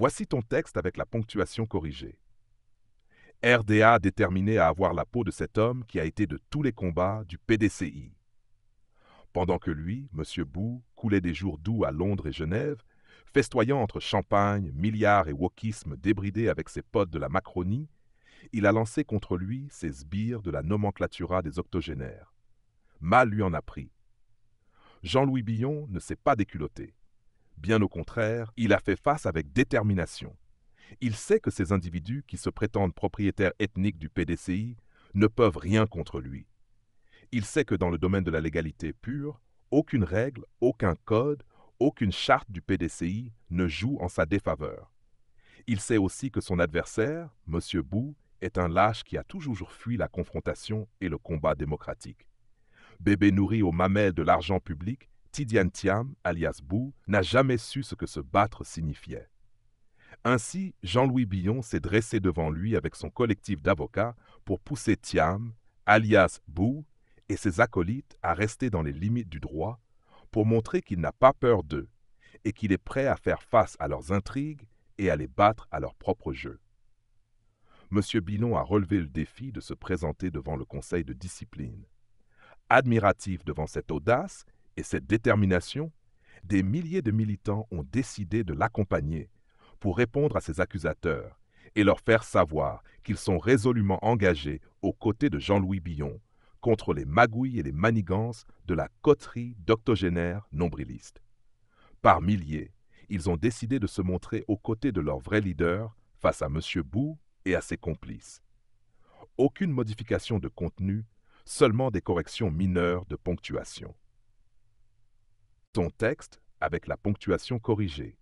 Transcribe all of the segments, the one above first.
Voici ton texte avec la ponctuation corrigée. RDA déterminé à avoir la peau de cet homme qui a été de tous les combats du PDCI. Pendant que lui, M. Bou, coulait des jours doux à Londres et Genève, festoyant entre champagne, milliards et wokisme débridé avec ses potes de la Macronie, il a lancé contre lui ses sbires de la nomenclatura des octogénaires. Mal lui en a pris. Jean-Louis Billon ne s'est pas déculotté. Bien au contraire, il a fait face avec détermination. Il sait que ces individus qui se prétendent propriétaires ethniques du PDCI ne peuvent rien contre lui. Il sait que dans le domaine de la légalité pure, aucune règle, aucun code, aucune charte du PDCI ne joue en sa défaveur. Il sait aussi que son adversaire, M. Bou, est un lâche qui a toujours fui la confrontation et le combat démocratique. Bébé nourri aux mamelles de l'argent public, Tidiane Thiam, alias Bou, n'a jamais su ce que se battre signifiait. Ainsi, Jean-Louis Billon s'est dressé devant lui avec son collectif d'avocats pour pousser Thiam, alias Bou, et ses acolytes à rester dans les limites du droit, pour montrer qu'il n'a pas peur d'eux et qu'il est prêt à faire face à leurs intrigues et à les battre à leur propre jeu. M. Billon a relevé le défi de se présenter devant le conseil de discipline. Admiratifs devant cette audace et cette détermination, des milliers de militants ont décidé de l'accompagner pour répondre à ses accusateurs et leur faire savoir qu'ils sont résolument engagés aux côtés de Jean-Louis Billon contre les magouilles et les manigances de la coterie d'octogénaires nombrilistes. Par milliers, ils ont décidé de se montrer aux côtés de leur vrai leader face à M. Bou et à ses complices. Aucune modification de contenu, seulement des corrections mineures de ponctuation. Ton texte avec la ponctuation corrigée.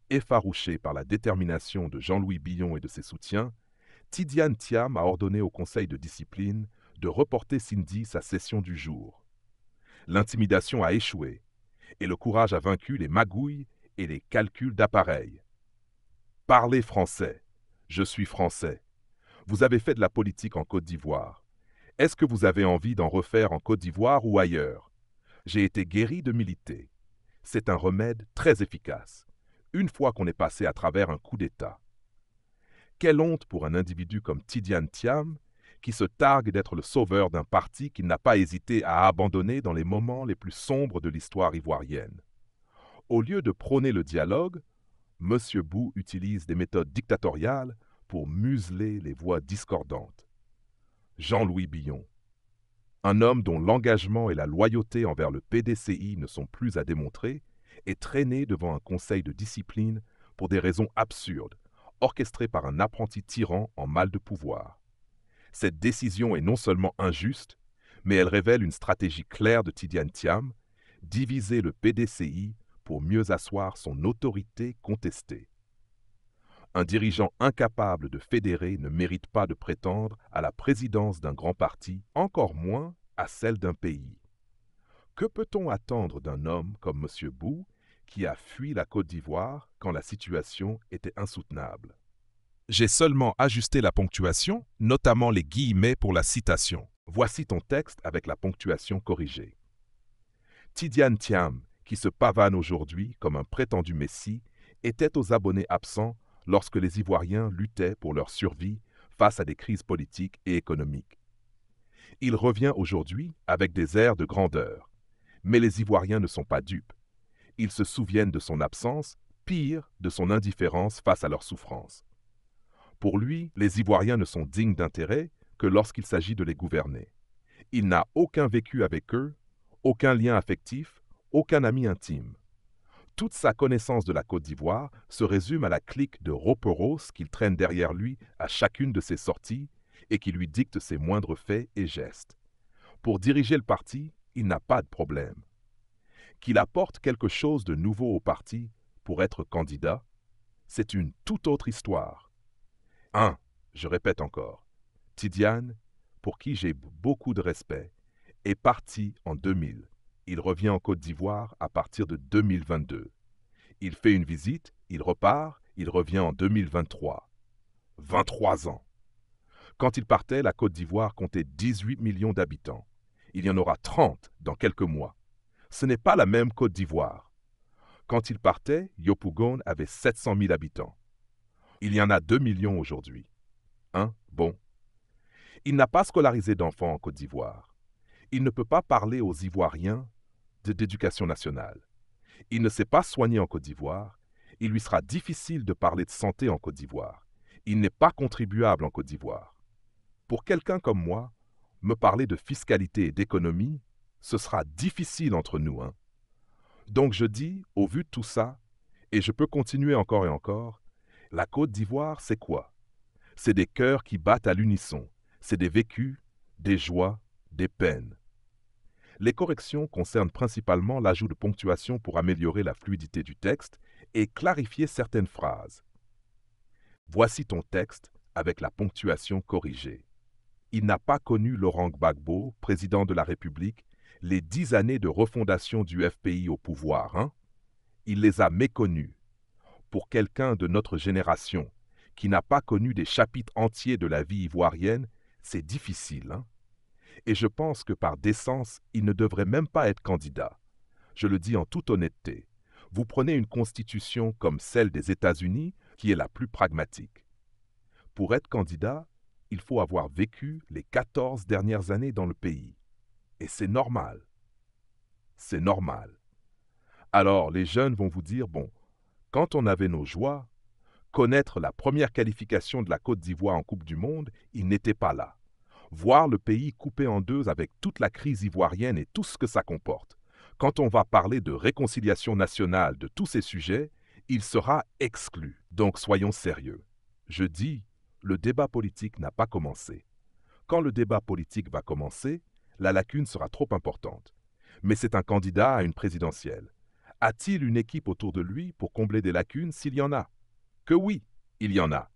Effarouché par la détermination de Jean-Louis Billon et de ses soutiens, Tidiane Thiam a ordonné au conseil de discipline de reporter Cindy sa session du jour. L'intimidation a échoué et le courage a vaincu les magouilles et les calculs d'appareil. Parlez français. Je suis français. Vous avez fait de la politique en Côte d'Ivoire. Est-ce que vous avez envie d'en refaire en Côte d'Ivoire ou ailleurs? J'ai été guéri de militer. C'est un remède très efficace, une fois qu'on est passé à travers un coup d'État. Quelle honte pour un individu comme Tidiane Thiam, qui se targue d'être le sauveur d'un parti qu'il n'a pas hésité à abandonner dans les moments les plus sombres de l'histoire ivoirienne. Au lieu de prôner le dialogue, M. Bou utilise des méthodes dictatoriales pour museler les voix discordantes. Jean-Louis Billon, un homme dont l'engagement et la loyauté envers le PDCI ne sont plus à démontrer, est traîné devant un conseil de discipline pour des raisons absurdes, orchestrées par un apprenti tyran en mal de pouvoir. Cette décision est non seulement injuste, mais elle révèle une stratégie claire de Tidiane Thiam, diviser le PDCI pour mieux asseoir son autorité contestée. Un dirigeant incapable de fédérer ne mérite pas de prétendre à la présidence d'un grand parti, encore moins à celle d'un pays. Que peut-on attendre d'un homme comme M. Bou, qui a fui la Côte d'Ivoire quand la situation était insoutenable? J'ai seulement ajusté la ponctuation, notamment les guillemets pour la citation. Voici ton texte avec la ponctuation corrigée. Tidiane Thiam, qui se pavane aujourd'hui comme un prétendu messie, était aux abonnés absents lorsque les Ivoiriens luttaient pour leur survie face à des crises politiques et économiques. Il revient aujourd'hui avec des airs de grandeur. Mais les Ivoiriens ne sont pas dupes. Ils se souviennent de son absence, pire, de son indifférence face à leurs souffrances. Pour lui, les Ivoiriens ne sont dignes d'intérêt que lorsqu'il s'agit de les gouverner. Il n'a aucun vécu avec eux, aucun lien affectif, aucun ami intime. Toute sa connaissance de la Côte d'Ivoire se résume à la clique de Roperos qu'il traîne derrière lui à chacune de ses sorties et qui lui dicte ses moindres faits et gestes. Pour diriger le parti, il n'a pas de problème. Qu'il apporte quelque chose de nouveau au parti pour être candidat, c'est une toute autre histoire. Je répète encore, Tidiane, pour qui j'ai beaucoup de respect, est parti en 2000. Il revient en Côte d'Ivoire à partir de 2022. Il fait une visite, il repart, il revient en 2023. 23 ans. Quand il partait, la Côte d'Ivoire comptait 18 millions d'habitants. Il y en aura 30 dans quelques mois. Ce n'est pas la même Côte d'Ivoire. Quand il partait, Yopougon avait 700 000 habitants. Il y en a 2 millions aujourd'hui. Hein? Bon. Il n'a pas scolarisé d'enfants en Côte d'Ivoire. Il ne peut pas parler aux Ivoiriens d'éducation nationale. Il ne s'est pas soigné en Côte d'Ivoire. Il lui sera difficile de parler de santé en Côte d'Ivoire. Il n'est pas contribuable en Côte d'Ivoire. Pour quelqu'un comme moi, me parler de fiscalité et d'économie, ce sera difficile entre nous, hein. Donc je dis, au vu de tout ça, et je peux continuer encore et encore, la Côte d'Ivoire, c'est quoi? C'est des cœurs qui battent à l'unisson. C'est des vécus, des joies, des peines. Les corrections concernent principalement l'ajout de ponctuation pour améliorer la fluidité du texte et clarifier certaines phrases. Voici ton texte avec la ponctuation corrigée. Il n'a pas connu Laurent Gbagbo, président de la République, les 10 années de refondation du FPI au pouvoir, hein? Il les a méconnus. Pour quelqu'un de notre génération, qui n'a pas connu des chapitres entiers de la vie ivoirienne, c'est difficile, hein? Et je pense que par décence, il ne devrait même pas être candidat. Je le dis en toute honnêteté. Vous prenez une constitution comme celle des États-Unis, qui est la plus pragmatique. Pour être candidat, il faut avoir vécu les 14 dernières années dans le pays. Et c'est normal. C'est normal. Alors, les jeunes vont vous dire, bon, quand on avait nos joies, connaître la première qualification de la Côte d'Ivoire en Coupe du Monde, il n'était pas là. Voir le pays coupé en deux avec toute la crise ivoirienne et tout ce que ça comporte. Quand on va parler de réconciliation nationale de tous ces sujets, il sera exclu. Donc soyons sérieux. Je dis, le débat politique n'a pas commencé. Quand le débat politique va commencer, la lacune sera trop importante. Mais c'est un candidat à une présidentielle. A-t-il une équipe autour de lui pour combler des lacunes s'il y en a? Que oui, il y en a.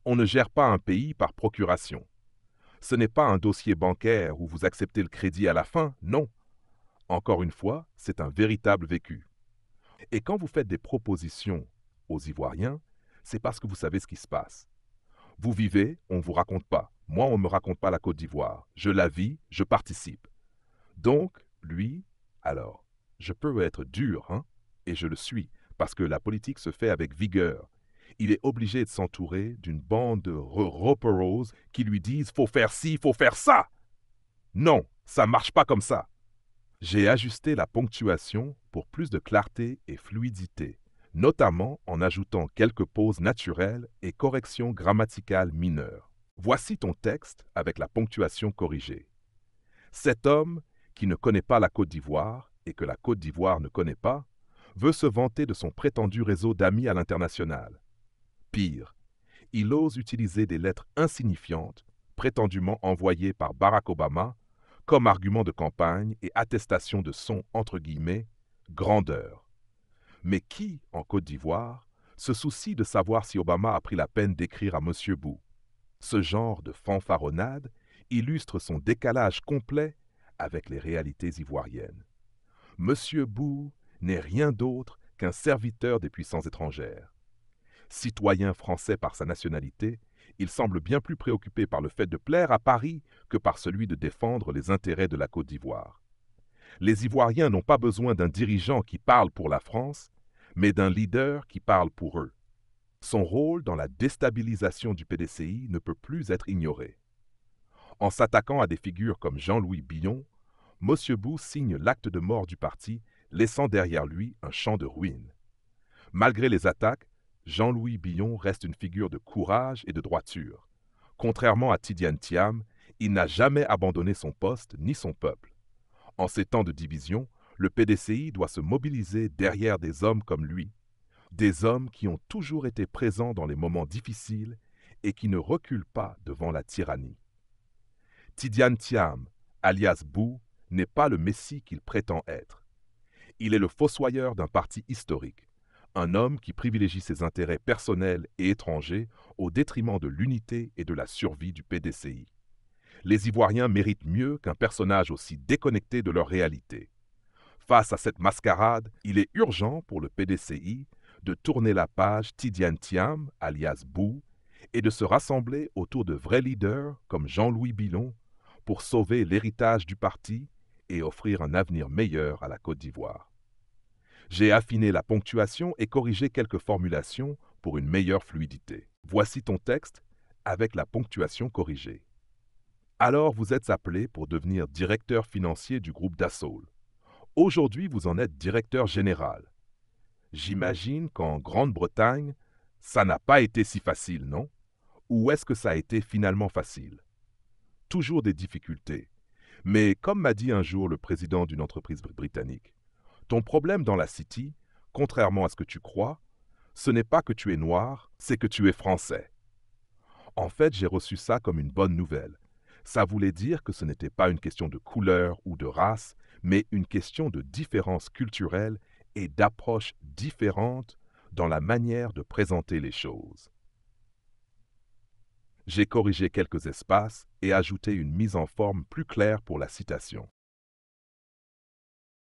On ne gère pas un pays par procuration. Ce n'est pas un dossier bancaire où vous acceptez le crédit à la fin, non. Encore une fois, c'est un véritable vécu. Et quand vous faites des propositions aux Ivoiriens, c'est parce que vous savez ce qui se passe. Vous vivez, on ne vous raconte pas. Moi, on ne me raconte pas la Côte d'Ivoire. Je la vis, je participe. Donc, lui, alors, je peux être dur, hein, et je le suis, parce que la politique se fait avec vigueur. Il est obligé de s'entourer d'une bande de roperos qui lui disent « faut faire ci, faut faire ça ». Non, ça marche pas comme ça. J'ai ajusté la ponctuation pour plus de clarté et fluidité, notamment en ajoutant quelques pauses naturelles et corrections grammaticales mineures. Voici ton texte avec la ponctuation corrigée. Cet homme, qui ne connaît pas la Côte d'Ivoire et que la Côte d'Ivoire ne connaît pas, veut se vanter de son prétendu réseau d'amis à l'international. Pire, il ose utiliser des lettres insignifiantes, prétendument envoyées par Barack Obama, comme argument de campagne et attestation de son, entre guillemets, grandeur. Mais qui, en Côte d'Ivoire, se soucie de savoir si Obama a pris la peine d'écrire à M. Bou? Ce genre de fanfaronnade illustre son décalage complet avec les réalités ivoiriennes. M. Bou n'est rien d'autre qu'un serviteur des puissances étrangères. Citoyen français par sa nationalité, il semble bien plus préoccupé par le fait de plaire à Paris que par celui de défendre les intérêts de la Côte d'Ivoire. Les Ivoiriens n'ont pas besoin d'un dirigeant qui parle pour la France, mais d'un leader qui parle pour eux. Son rôle dans la déstabilisation du PDCI ne peut plus être ignoré. En s'attaquant à des figures comme Jean-Louis Billon, M. Bou signe l'acte de mort du parti, laissant derrière lui un champ de ruines. Malgré les attaques, Jean-Louis Billon reste une figure de courage et de droiture. Contrairement à Tidiane Thiam, il n'a jamais abandonné son poste ni son peuple. En ces temps de division, le PDCI doit se mobiliser derrière des hommes comme lui, des hommes qui ont toujours été présents dans les moments difficiles et qui ne reculent pas devant la tyrannie. Tidiane Thiam, alias Bou, n'est pas le messie qu'il prétend être. Il est le fossoyeur d'un parti historique, un homme qui privilégie ses intérêts personnels et étrangers au détriment de l'unité et de la survie du PDCI. Les Ivoiriens méritent mieux qu'un personnage aussi déconnecté de leur réalité. Face à cette mascarade, il est urgent pour le PDCI de tourner la page Tidiane Thiam, alias Bou, et de se rassembler autour de vrais leaders comme Jean-Louis Billon pour sauver l'héritage du parti et offrir un avenir meilleur à la Côte d'Ivoire. J'ai affiné la ponctuation et corrigé quelques formulations pour une meilleure fluidité. Voici ton texte avec la ponctuation corrigée. Alors vous êtes appelé pour devenir directeur financier du groupe Dassault. Aujourd'hui, vous en êtes directeur général. J'imagine qu'en Grande-Bretagne, ça n'a pas été si facile, non? Ou est-ce que ça a été finalement facile? Toujours des difficultés. Mais comme m'a dit un jour le président d'une entreprise britannique, ton problème dans la City, contrairement à ce que tu crois, ce n'est pas que tu es noir, c'est que tu es français. En fait, j'ai reçu ça comme une bonne nouvelle. Ça voulait dire que ce n'était pas une question de couleur ou de race, mais une question de différence culturelle et d'approche différente dans la manière de présenter les choses. J'ai corrigé quelques espaces et ajouté une mise en forme plus claire pour la citation.